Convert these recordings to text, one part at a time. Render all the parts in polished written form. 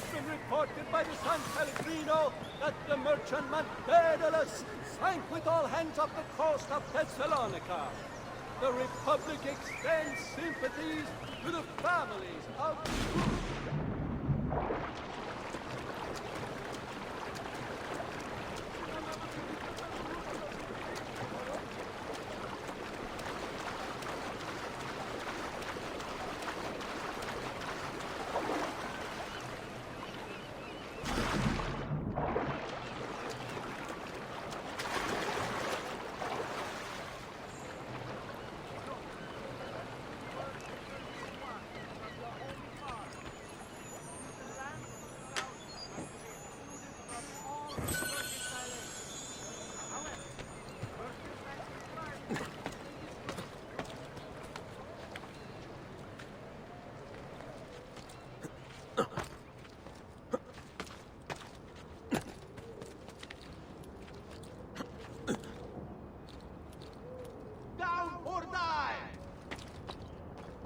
has been reported by the San Pellegrino that the merchantman Daedalus sank with all hands off the coast of Thessalonica. The Republic extends sympathies to the families of...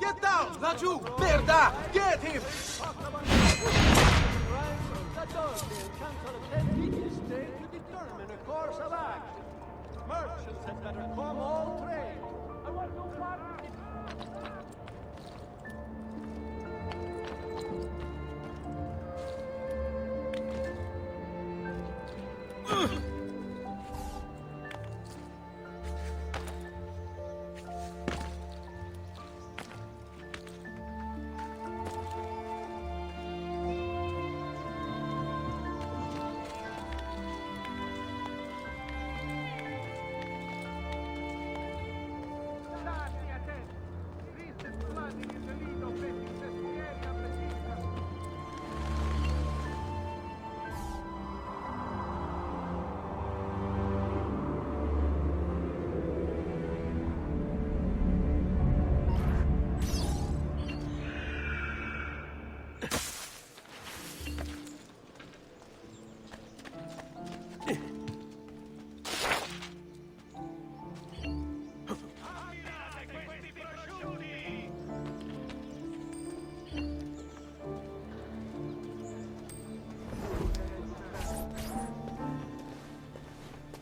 Get down! Laggiù! Merda! Get him! The Dorian Council of 10 Peaches stay to determine a course of action. Merchants had better come all trade. I want no part of it.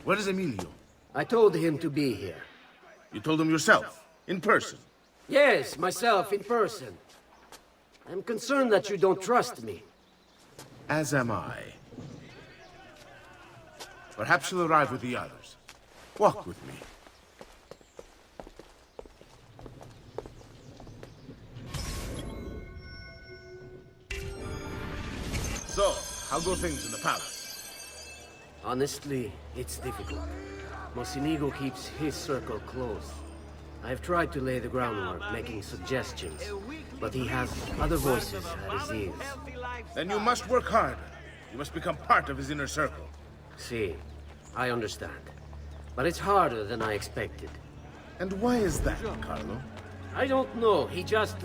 Where is Emilio? I told him to be here. You told him yourself, in person? Yes, myself, in person. I'm concerned that you don't trust me. As am I. Perhaps you'll arrive with the others. Walk with me. So, how go things in the palace? Honestly, it's difficult. Mocenigo keeps his circle close. I've tried to lay the groundwork, making suggestions, but he has other voices at his ears. Then you must work harder. You must become part of his inner circle. See, I understand. But it's harder than I expected. And why is that, Carlo? I don't know, he just...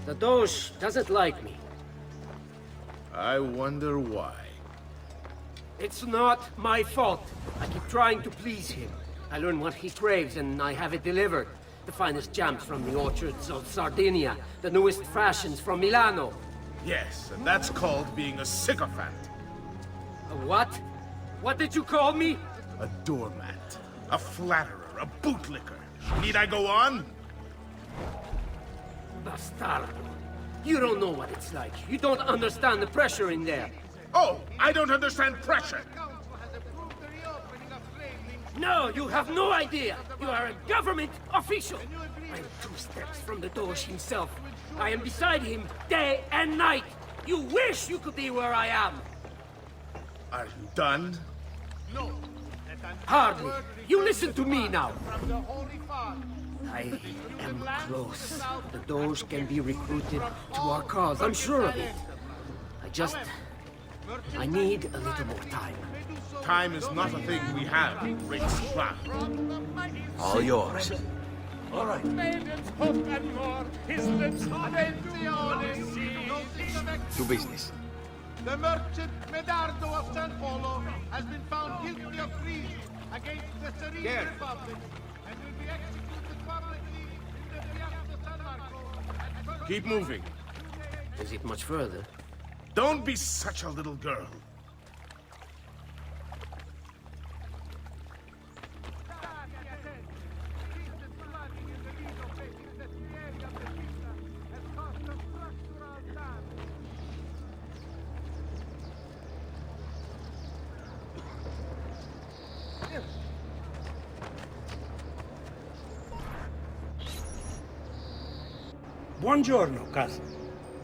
the Doge doesn't like me. I wonder why. It's not my fault. I keep trying to please him. I learn what he craves and I have it delivered. The finest jams from the orchards of Sardinia, the newest fashions from Milano. Yes, and that's called being a sycophant. A what? What did you call me? A doormat, a flatterer, a bootlicker. Need I go on? Bastardo. You don't know what it's like. You don't understand the pressure in there. Oh, I don't understand pressure. No, you have no idea. You are a government official. I am 2 steps from the Doge himself. I am beside him day and night. You wish you could be where I am. Are you done? No. Hardly. You listen to me now. I am close. The Doge can be recruited to our cause. I'm sure of it. I need a little more time. Time is not a thing we have in great supply. All yours. All right. To business. The merchant Medardo of San Polo has been found guilty of treason against the Serene Republic and will be executed publicly in the Piazza San Marco. Keep moving. Is it much further? Don't be such a little girl. Buongiorno, cousin.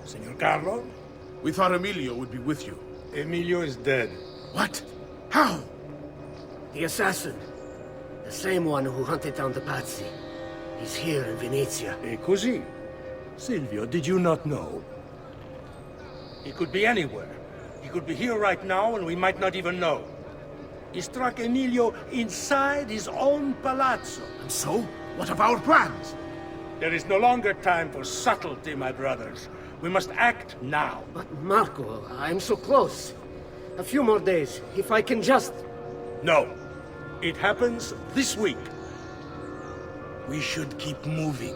Signor Carlo? We thought Emilio would be with you. Emilio is dead. What? How? The assassin. The same one who hunted down the Pazzi. He's here in Venezia. E così? Silvio, did you not know? He could be anywhere. He could be here right now and we might not even know. He struck Emilio inside his own palazzo. And so? What of our plans? There is no longer time for subtlety, my brothers. We must act now. But Marco, I'm so close. A few more days, if I can just... No. It happens this week. We should keep moving.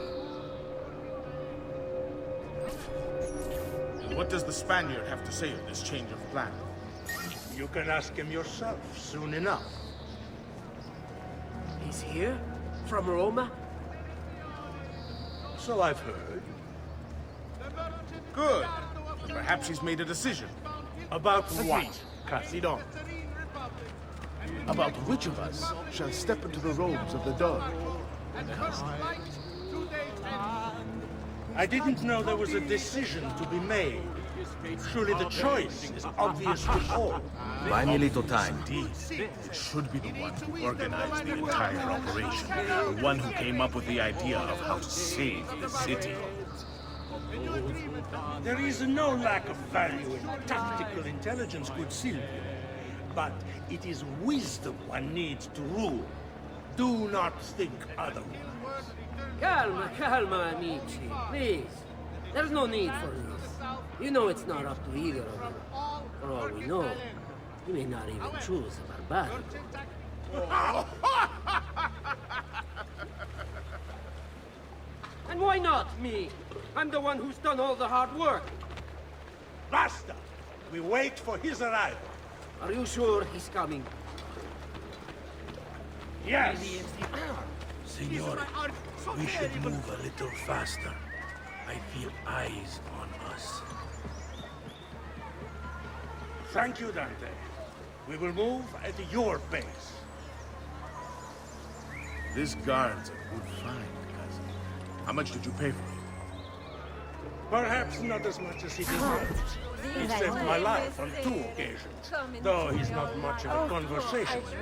What does the Spaniard have to say of this change of plan? You can ask him yourself soon enough. He's here? From Roma? So I've heard. Good. Perhaps he's made a decision. About what, cousin? Lead on. About which of us shall step into the robes of the dog? I didn't know there was a decision to be made. Surely the choice is obvious to all. Buy me a little time. Indeed. It should be the one who organized the entire operation. The one who came up with the idea of how to save the city. There is no lack of value in tactical intelligence, good Silvio. But it is wisdom one needs to rule. Do not think otherwise. Calma, calma, amici. Please. There's no need for this. You know it's not up to either of you. For all we know, you may not even choose a barbarian. And why not me? I'm the one who's done all the hard work. Basta! We wait for his arrival. Are you sure he's coming? Yes! Signore, we should move a little faster. I feel eyes on us. Thank you, Dante. We will move at your pace. This guard's a good find, cousin. How much did you pay for it? Perhaps not as much as he deserves. He saved my life on 2 occasions, though he's not much of a conversationalist.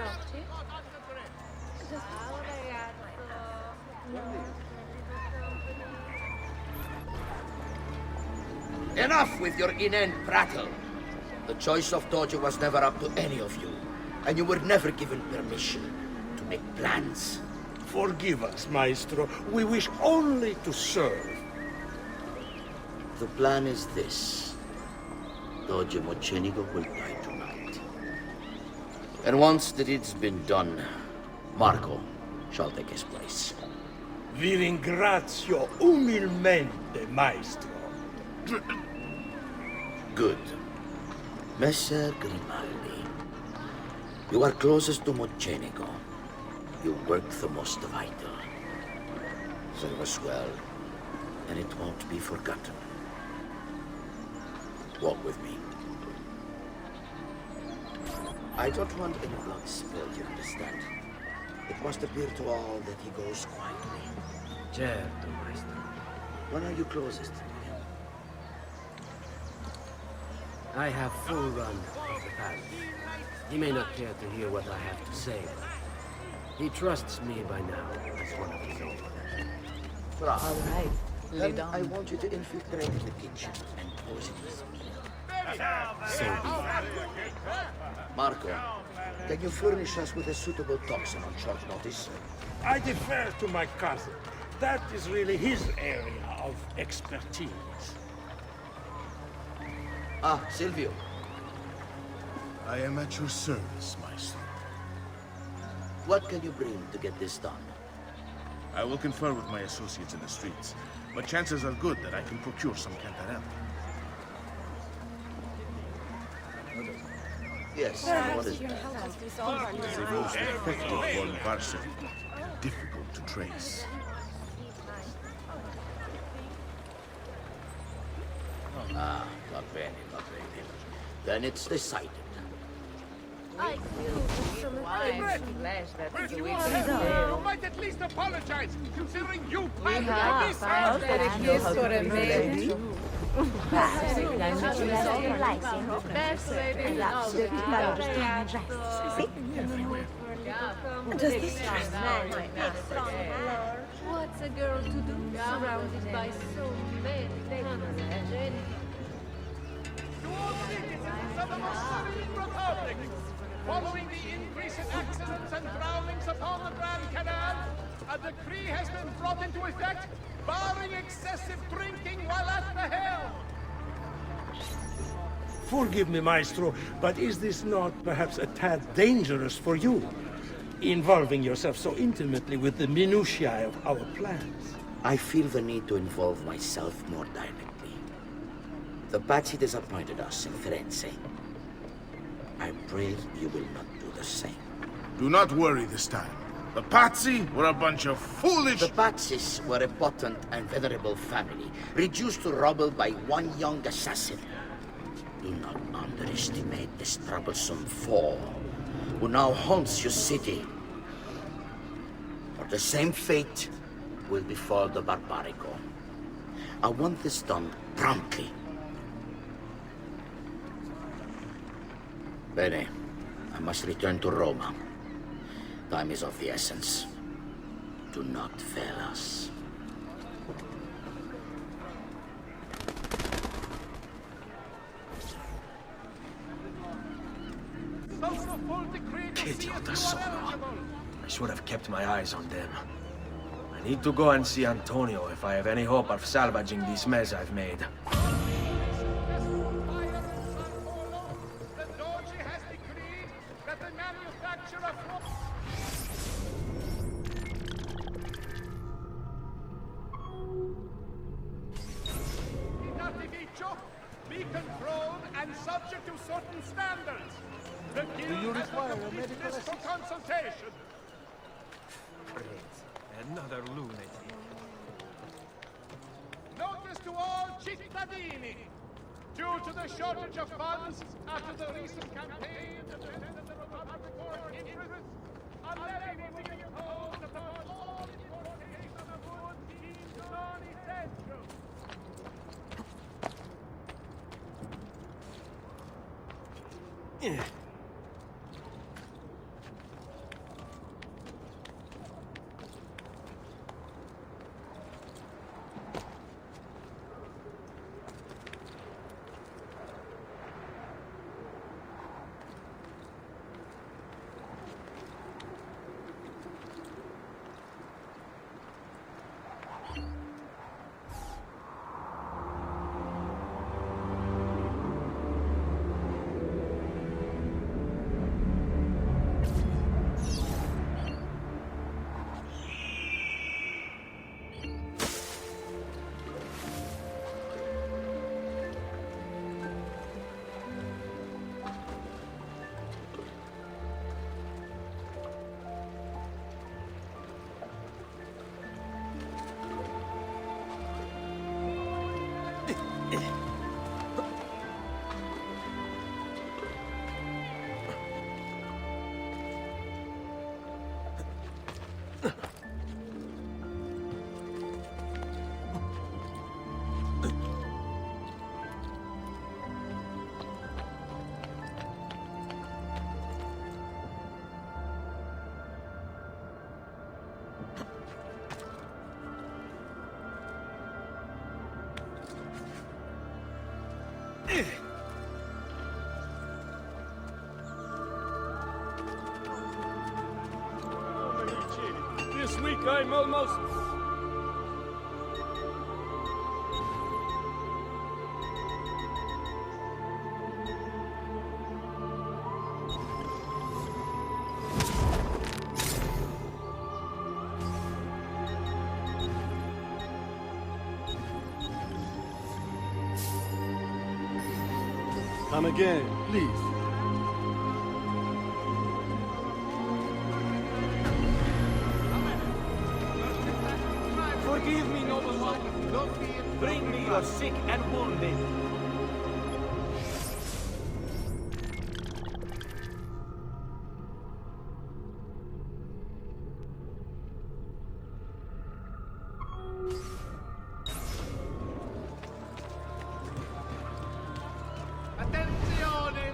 Enough with your inane prattle. The choice of Dojo was never up to any of you, and you were never given permission to make plans. Forgive us, Maestro. We wish only to serve. The plan is this. Dojo Mocenigo will die tonight. And once the deed's been done, Marco shall take his place. Vi ringrazio umilmente, Maestro. Good. Messer Grimaldi, you are closest to Mocenigo. You work the most vital. Serve us well, and it won't be forgotten. Walk with me. I don't want any blood spilled, you understand? It must appear to all that he goes quietly. Certo, Maestro. When are you closest to him? I have full run of the palace. He may not care to hear what I have to say, but he trusts me by now as one of his own. All right. Then I want you to infiltrate the kitchen and poison his meal. So be it. Marco, can you furnish us with a suitable toxin on short notice? I defer to my cousin. That is really his area of expertise. Ah, Silvio. I am at your service, Maestro. What can you bring to get this done? I will confer with my associates in the streets, but chances are good that I can procure some cantarelle. Yes, what is that? The most effective one varsity. Difficult to trace. Ah, va bene, va bene. Then it's decided. You might at least apologize, considering you planted this house. Does this man what's a girl to do surrounded by so many men? To all citizens of the Muslim Republic, following the increase in accidents and drownings upon the Grand Canal, a decree has been brought into effect barring excessive drinking while at the helm. Forgive me, Maestro, but is this not perhaps a tad dangerous for you? Involving yourself so intimately with the minutiae of our plans. I feel the need to involve myself more directly. The Pazzi disappointed us in Firenze. I pray you will not do the same. Do not worry this time. The Pazzi were a bunch of foolish... The Pazzis were a potent and venerable family, reduced to rubble by one young assassin. Do not underestimate this troublesome foe, who now haunts your city. For the same fate will befall the Barbarico. I want this done promptly. Bene, I must return to Roma. Time is of the essence. Do not fail us. Che idiota sono. I should have kept my eyes on them. I need to go and see Antonio if I have any hope of salvaging this mess I've made. Be controlled and subject to certain standards. The guild has a complete list for consultation. Another lunatic. Notice to all cittadini. Due to the shortage of funds after the recent campaign to defend the Republic or interests, a levy will be imposed upon all importation of goods deemed non-essential. This week I'm almost... Come again, please. no fear. Bring me your sick and wounded. Attenzione!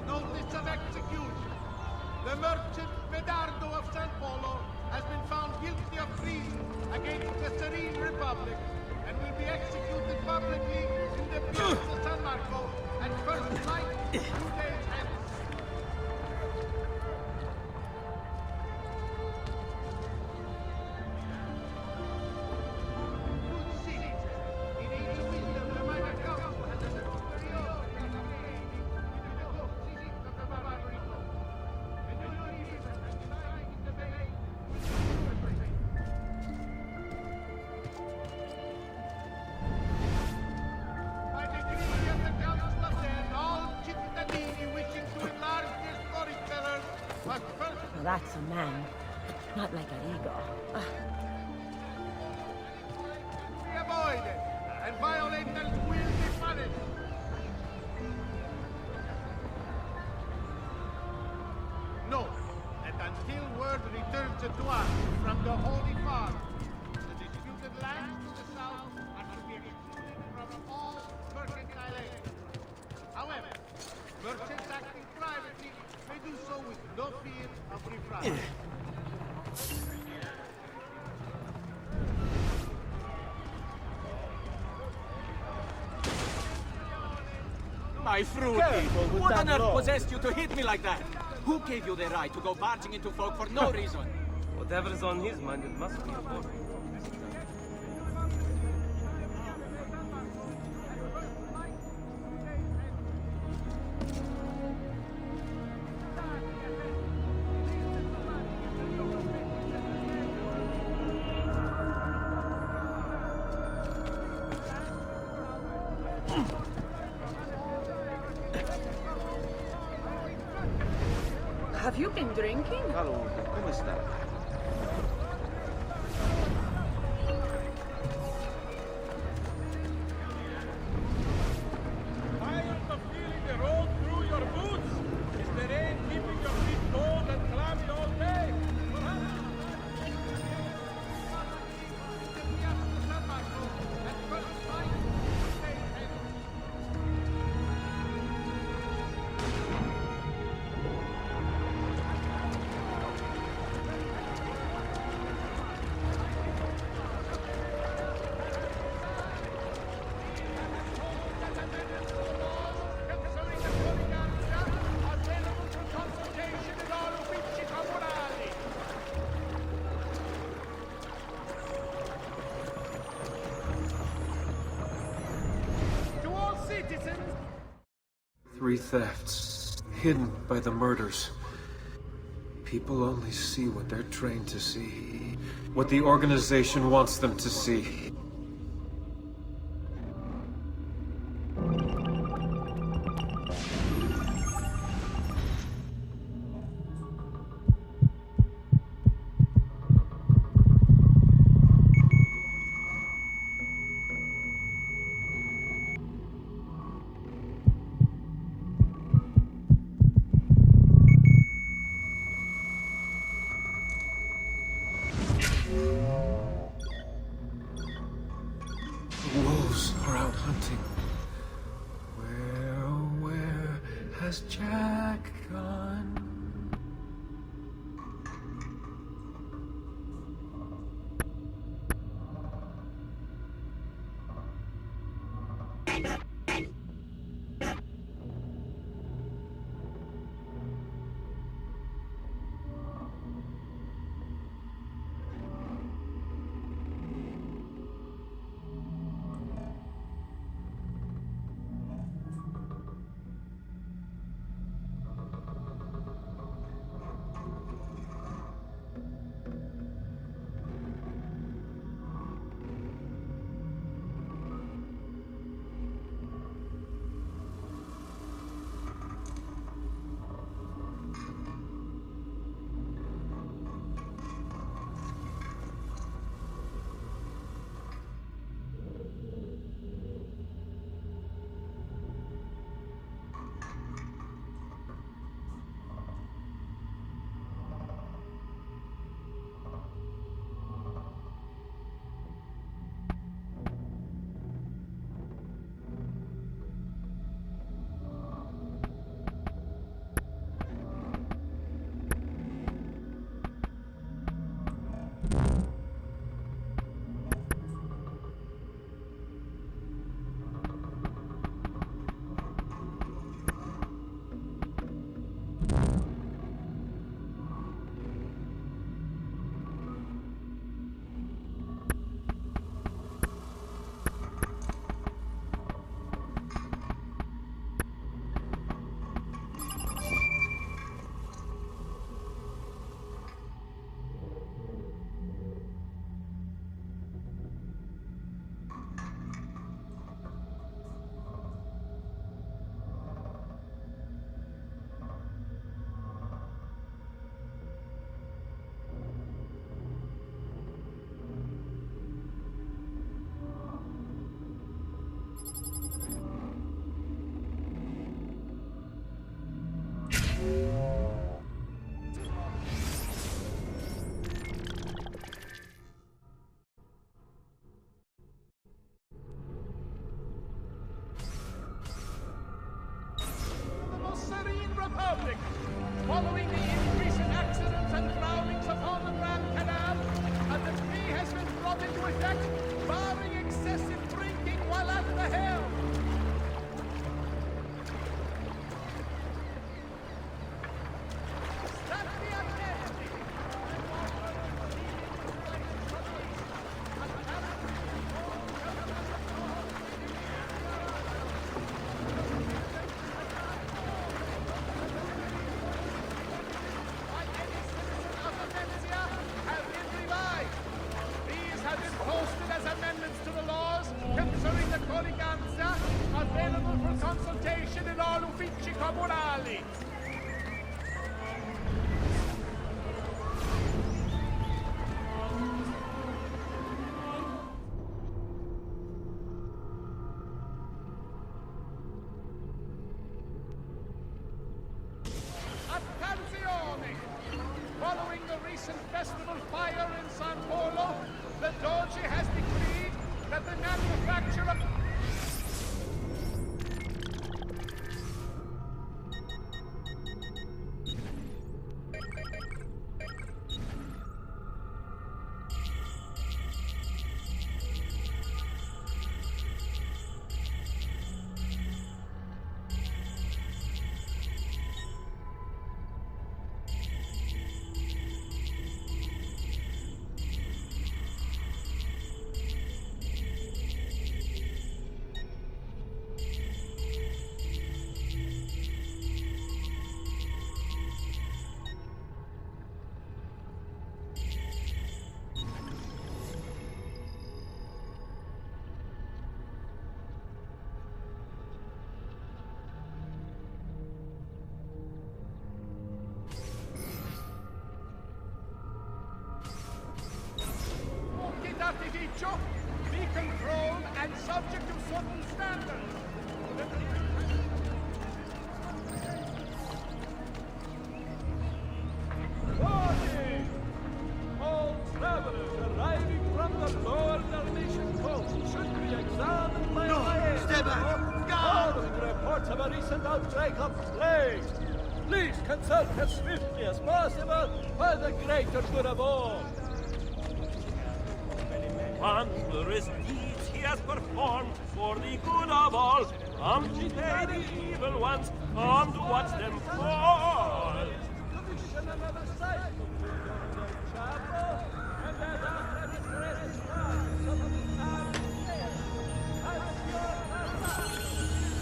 Notice of execution. The merchant Medardo of San Polo has been found guilty of treason against the Serene Republic and will be executed publicly in the Piazza San Marco at first light 2 days hence. Good citizens, in its wisdom the minor council has a superior campaign with the hope of the barbaric law. And you know even that design in the bay by decree of the Council of Ten, all cittadini wishing to enlarge their storytellers must first Well, that's a man. Not like an ego. be avoided, and violators will be punished. Note that until word returns to us from the Holy Father, the disputed lands to the south are to be excluded from all mercantile aid. However, merchants acting privately may do so with no fear of reprisal. My fruity! What on earth possessed you to hit me like that? Who gave you the right to go barging into folk for no reason? Whatever's on his mind, it must be important. Have you been drinking? Salute, come sta? Tired of feeling the road through your boots? Is the rain keeping your feet cold and clammy all day? Three thefts, hidden by the murders. People only see what they're trained to see, what the organization wants them to see. Wolves are out hunting. Where has Jack gone? Republic. Following the increase in accidents and drownings upon the Grand Canal, a decree has been brought into effect barring excessive drinking while at the helm. Available for consultation in all uffici comunali. Attenzione! Following the recent festival fire in San Polo, the Doge has decreed that the manufacture of artificio, be controlled and subject to certain standards. Warning! All travelers arriving from the lower Dalmatian coast should be examined by a stay back! Following reports of a recent outbreak of plague. Please consult as swiftly as possible for the greater good of all. Wondrous deeds he has performed for the good of all. Come to pay the evil ones, come to watch them fall. Commission another site of the chapel, and then after the greatest times of the time as your papa is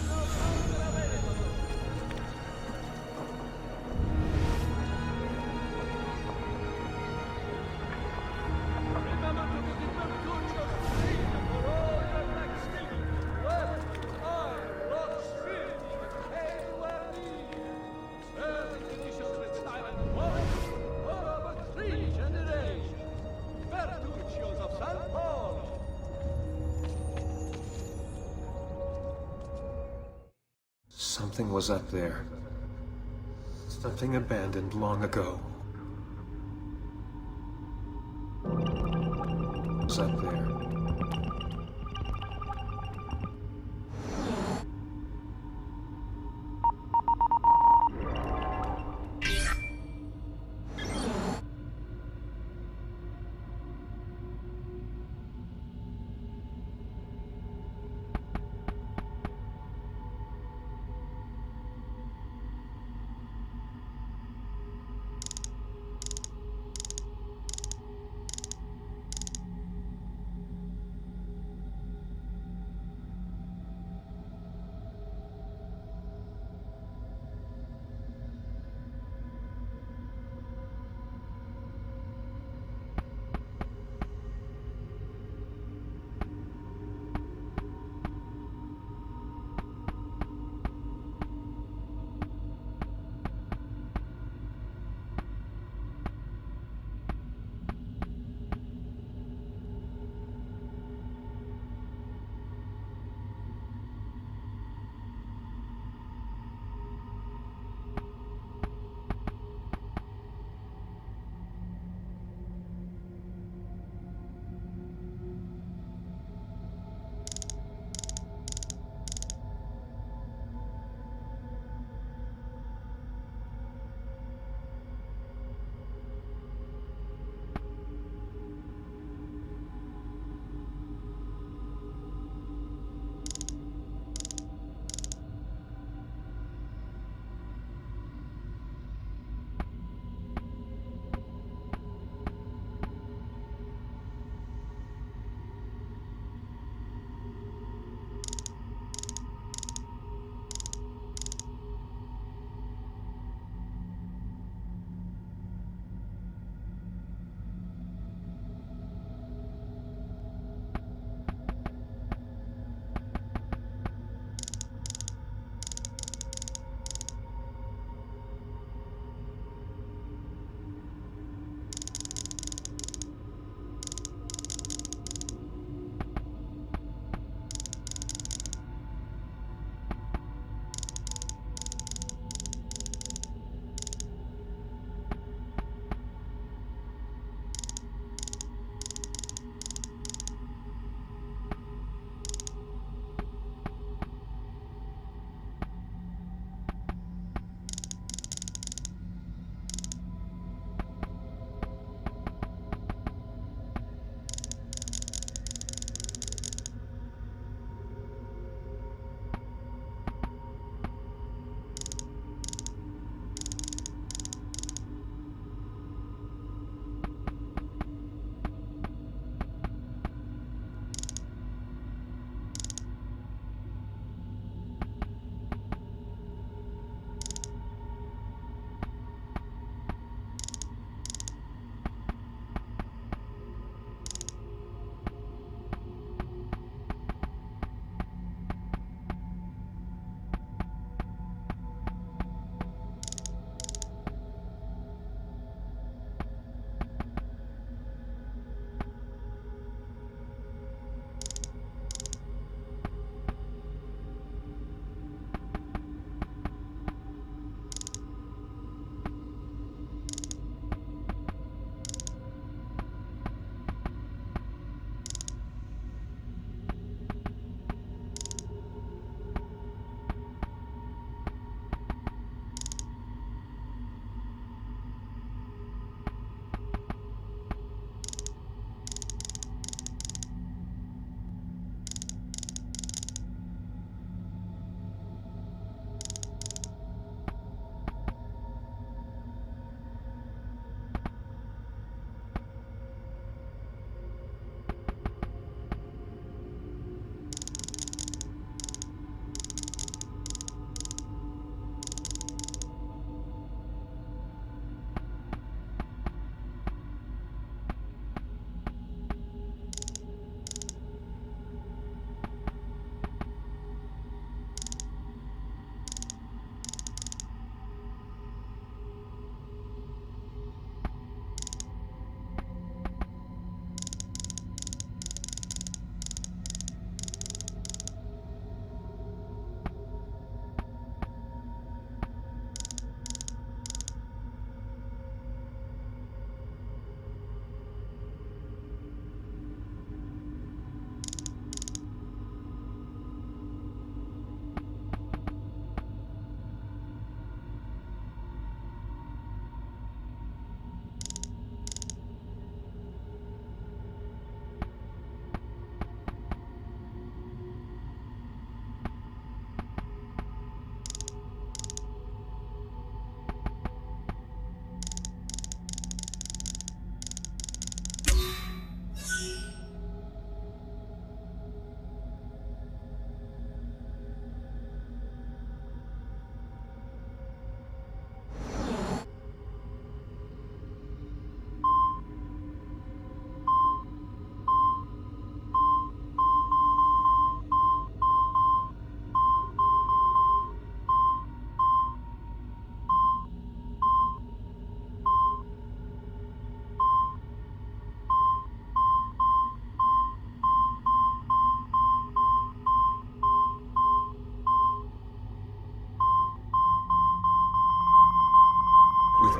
no longer available. Remember to visit Bertuccio for all your blacksmithing, weapons, iron, rock, smithing, anywhere needed. Certain conditions with style and quality for over 3 generations. Bertuccio's of San Paulo. Something was up there. Something abandoned long ago. Was up there.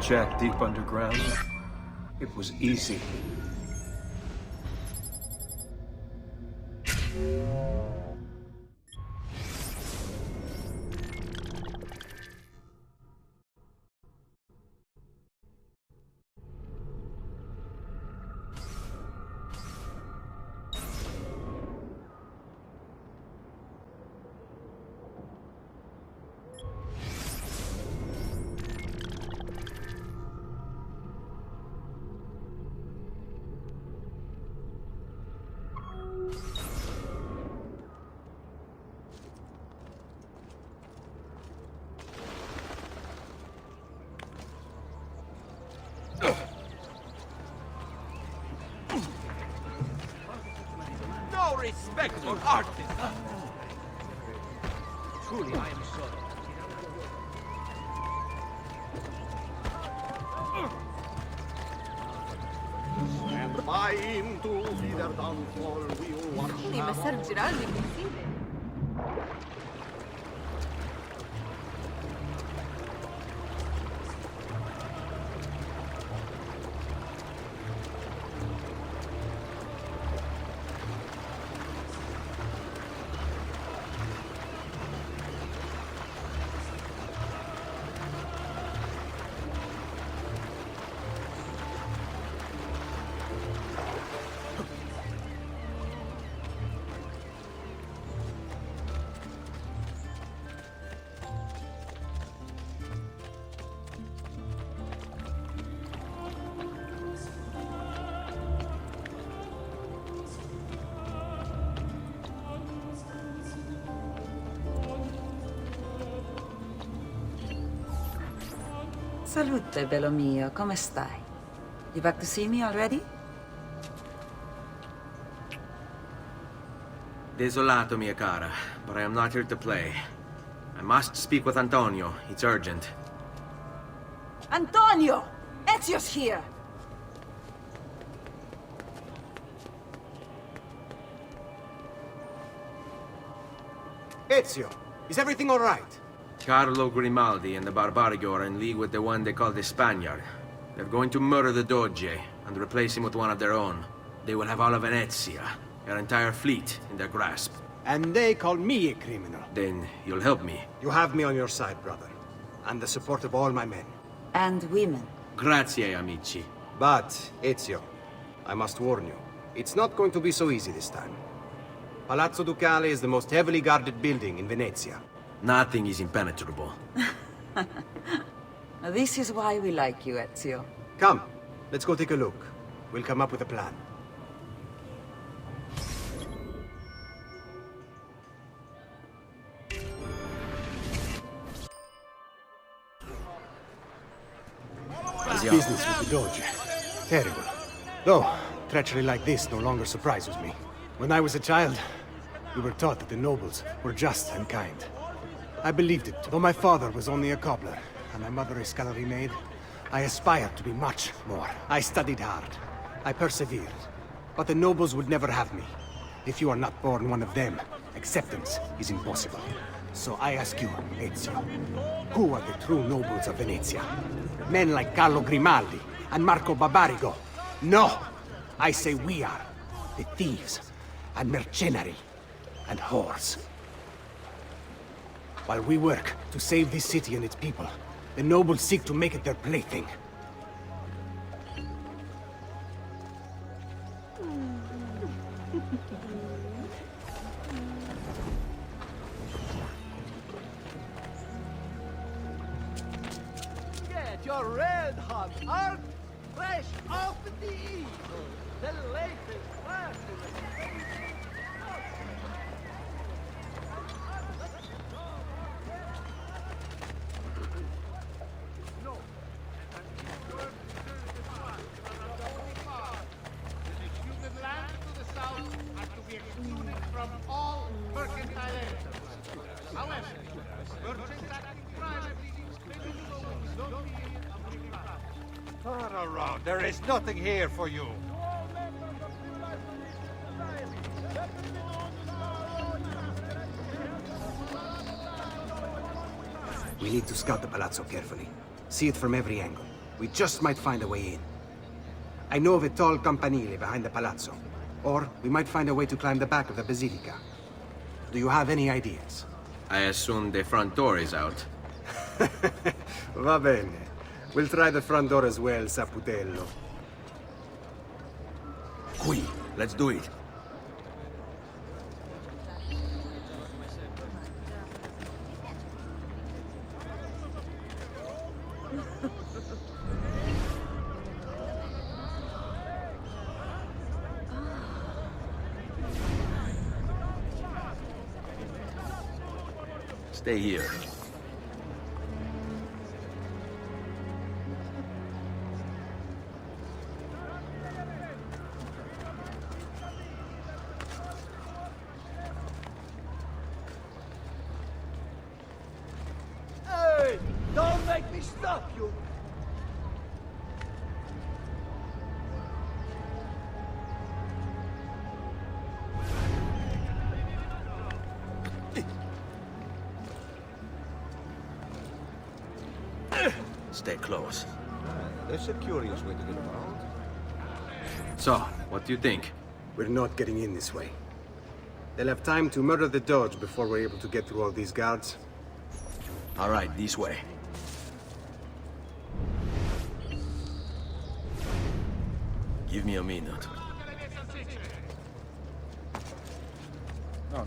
Jack deep underground. It was easy. No respect for artists! Truly, I am sorry. Stand by him to see their downfall. We will watch Quindi Messer Giraldo invisibile. Salute, bello mio. Come stai? You back to see me already? Desolato, mia cara, but I am not here to play. I must speak with Antonio. It's urgent. Antonio! Ezio's here! Ezio, is everything all right? Carlo Grimaldi and the Barbarigo are in league with the one they call the Spaniard. They're going to murder the Doge and replace him with one of their own. They will have all of Venezia, their entire fleet, in their grasp. And they call me a criminal. Then you'll help me. You have me on your side, brother. And the support of all my men. And women. Grazie, amici. But, Ezio, I must warn you. It's not going to be so easy this time. Palazzo Ducale is the most heavily guarded building in Venezia. Nothing is impenetrable. This is why we like you, Ezio. Come, let's go take a look. We'll come up with a plan. Business with the Doge. Terrible. Though, treachery like this no longer surprises me. When I was a child, we were taught that the nobles were just and kind. I believed it, though my father was only a cobbler, and my mother a scullery maid. I aspired to be much more. I studied hard. I persevered. But the nobles would never have me. If you are not born one of them, acceptance is impossible. So I ask you, Ezio, who are the true nobles of Venezia? Men like Carlo Grimaldi and Marco Barbarigo? No! I say we are. The thieves and mercenary and whores. While we work to save this city and its people, the nobles seek to make it their plaything. Get your red hot heart fresh off the eagle. The latest fashion. From all mercantile enterprises. However, merchants acting privately may do so with no fear of legal profit. Turn around. There is nothing here for you. We need to scout the palazzo carefully. See it from every angle. We just might find a way in. I know of a tall campanile behind the palazzo. Or we might find a way to climb the back of the basilica. Do you have any ideas? I assume the front door is out. Va bene. We'll try the front door as well, Saputello. Qui, let's do it. Stay here. Hey! Don't make me stop you! Stay close. That's a curious way to get around. So, what do you think? We're not getting in this way. They'll have time to murder the Doge before we're able to get through all these guards. All right, this way. Give me a minute. No.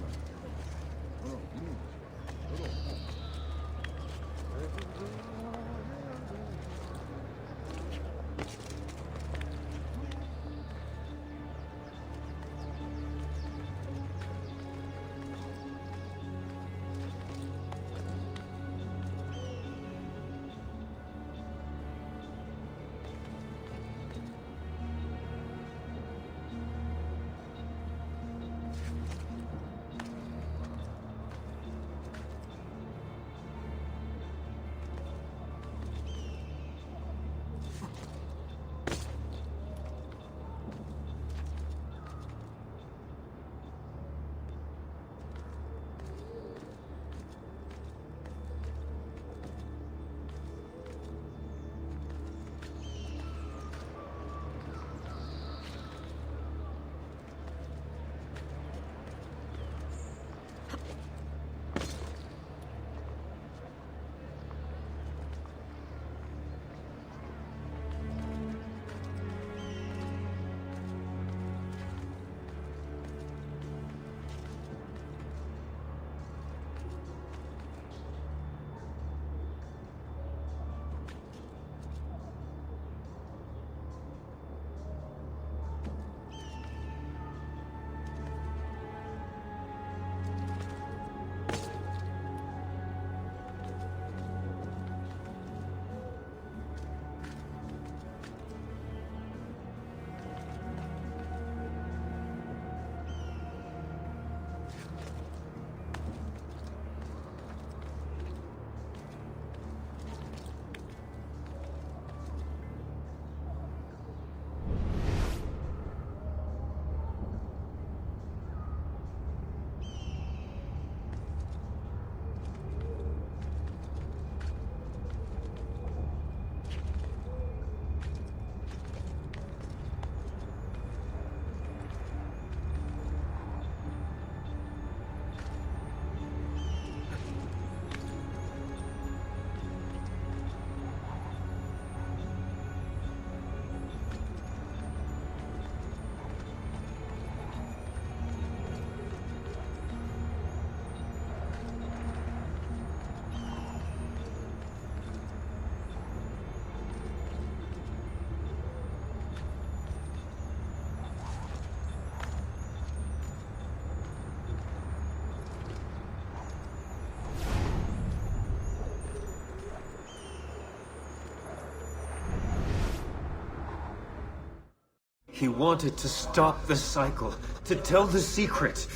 He wanted to stop the cycle, to tell the secret.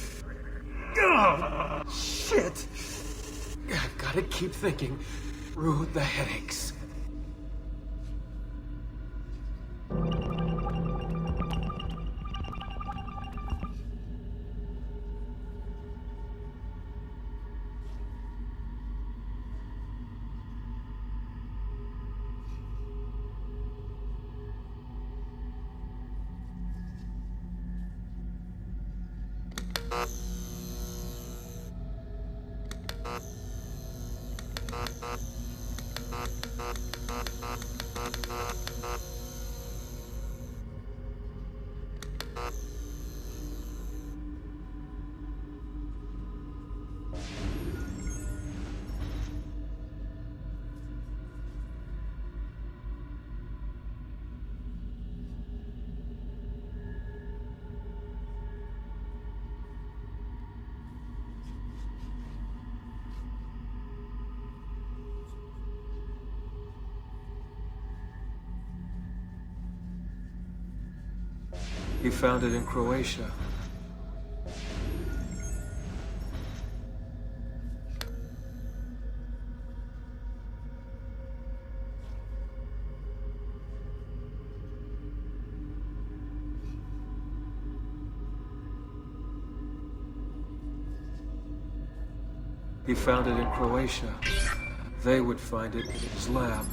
Ugh, shit! I've gotta keep thinking. Ruin the headaches. He found it in Croatia. He found it in Croatia. They would find it in his lab.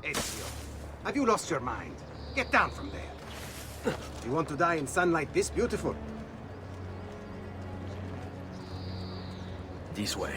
Ezio, have you lost your mind? Get down from there. You want to die in sunlight this beautiful? This way.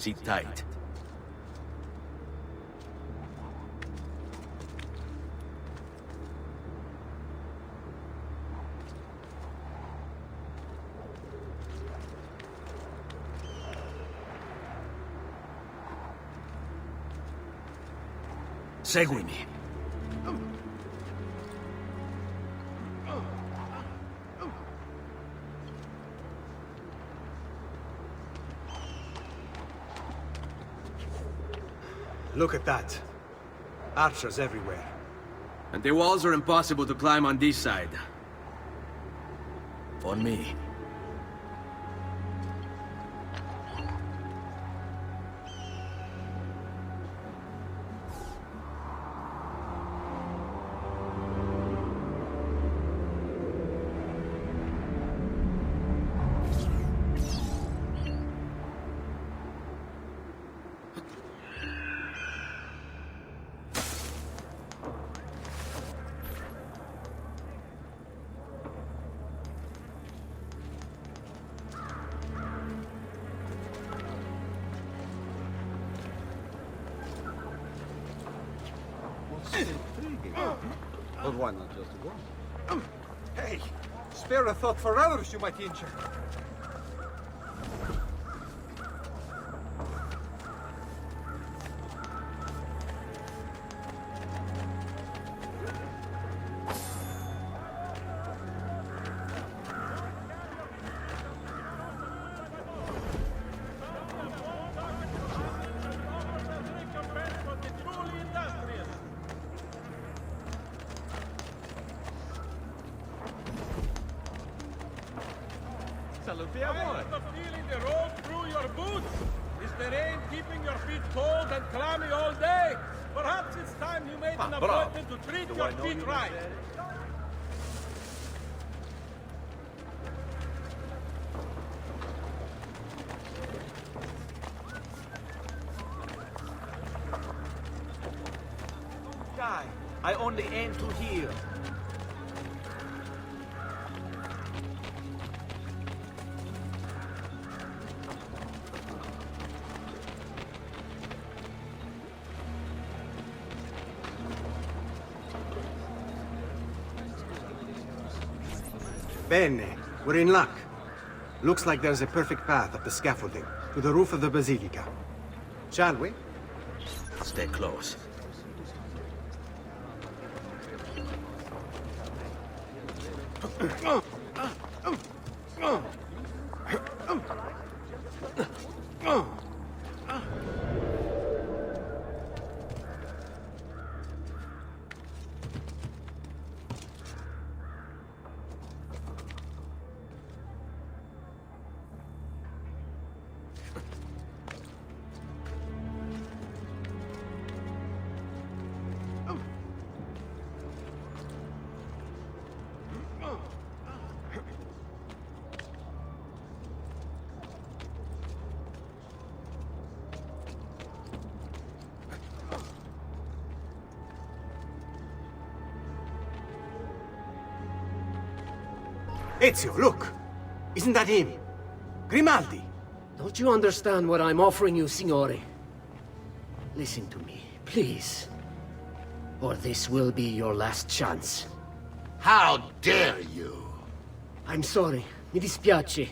Sit tight. Seguimi. Look at that. Archers everywhere. And the walls are impossible to climb on this side. For me. Intriguing. But why not just one? Hey, spare a thought for others you might injure. Salute a voi. The feeling the road through your boots? Is the rain keeping your feet cold and clammy all day? Perhaps it's time you made an appointment to treat your feet right. Guy, I only aim to heal. Bene, we're in luck. Looks like there's a perfect path up the scaffolding to the roof of the Basilica. Shall we? Stay close. Ezio, look! Isn't that him? Grimaldi! Don't you understand what I'm offering you, Signore? Listen to me, please. Or this will be your last chance. How dare you! I'm sorry. Mi dispiace.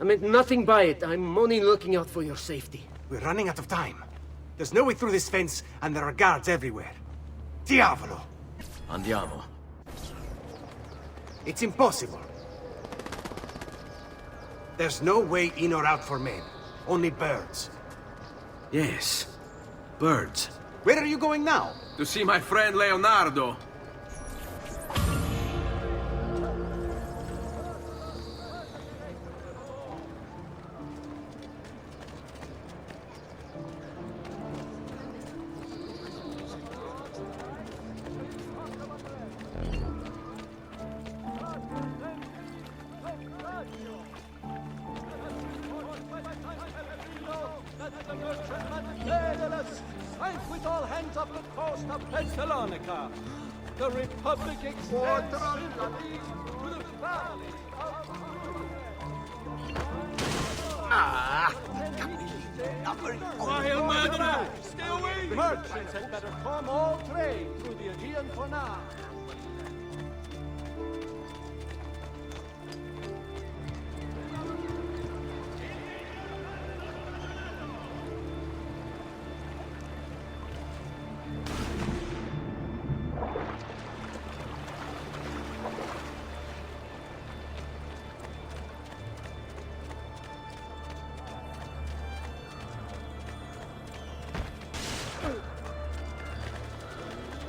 I meant nothing by it. I'm only looking out for your safety. We're running out of time. There's no way through this fence, and there are guards everywhere. Diavolo! Andiamo. It's impossible. There's no way in or out for men. Only birds. Yes. Birds. Where are you going now? To see my friend Leonardo. With all hands up the coast of Thessalonica. The Republic extends sympathy to the family of... Vile murderer! Stay away! Merchants had better come all trade through the Aegean for now.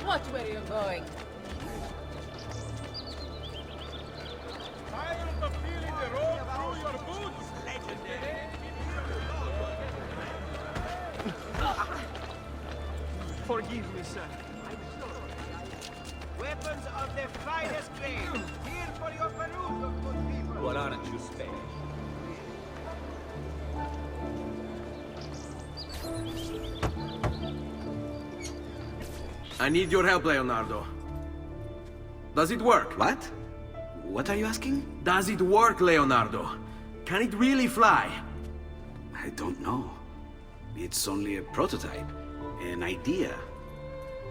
Watch where you're going. Tired of feeling the road through your boots? Forgive me, sir. Weapons of the finest grade. Here for your perusal, good people. What aren't you spared? I need your help, Leonardo. Does it work? What? What are you asking? Does it work, Leonardo? Can it really fly? I don't know. It's only a prototype. An idea.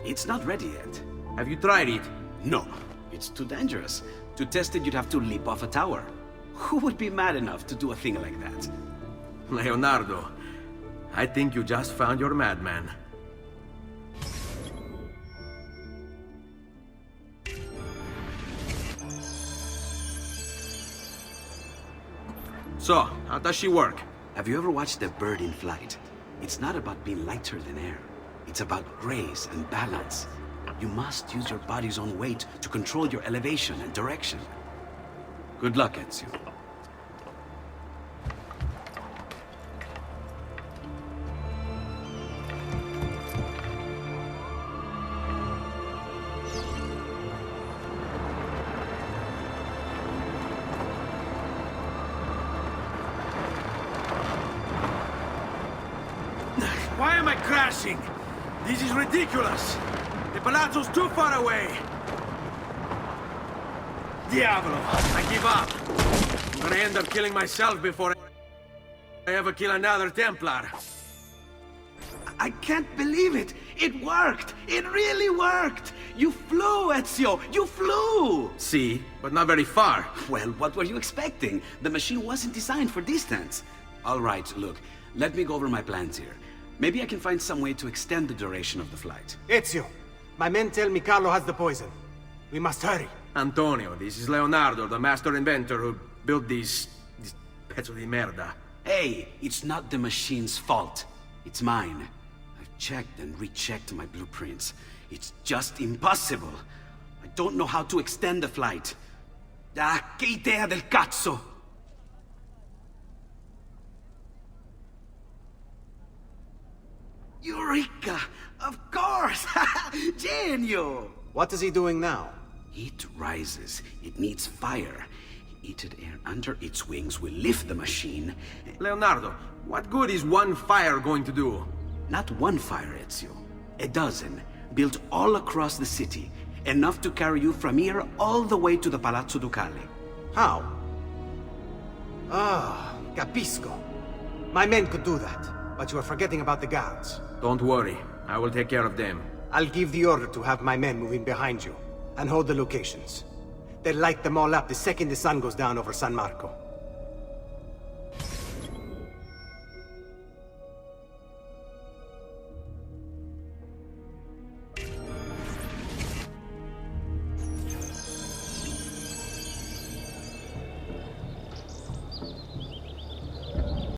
It's not ready yet. Have you tried it? No. It's too dangerous. To test it, you'd have to leap off a tower. Who would be mad enough to do a thing like that? Leonardo, I think you just found your madman. So, how does she work? Have you ever watched a bird in flight? It's not about being lighter than air. It's about grace and balance. You must use your body's own weight to control your elevation and direction. Good luck, Ezio. Why am I crashing? This is ridiculous! The palazzo's too far away! Diavolo! I give up! I'm gonna end up killing myself before I ever kill another Templar. I can't believe it! It worked! It really worked! You flew, Ezio! You flew! See, but not very far. Well, what were you expecting? The machine wasn't designed for distance. All right, look. Let me go over my plans here. Maybe I can find some way to extend the duration of the flight. Ezio, my men tell me Carlo has the poison. We must hurry. Antonio, this is Leonardo, the master inventor who built these pezzo di merda. Hey, it's not the machine's fault. It's mine. I've checked and rechecked my blueprints. It's just impossible. I don't know how to extend the flight. Ah, che idea del cazzo! Eureka! Of course! Genio! What is he doing now? Heat rises. It needs fire. Heated air under its wings will lift the machine. Leonardo, what good is one fire going to do? Not one fire, Ezio. A dozen, built all across the city. Enough to carry you from here all the way to the Palazzo Ducale. How? Ah, capisco. My men could do that, but you are forgetting about the guards. Don't worry, I will take care of them. I'll give the order to have my men move in behind you, and hold the locations. They'll light them all up the second the sun goes down over San Marco.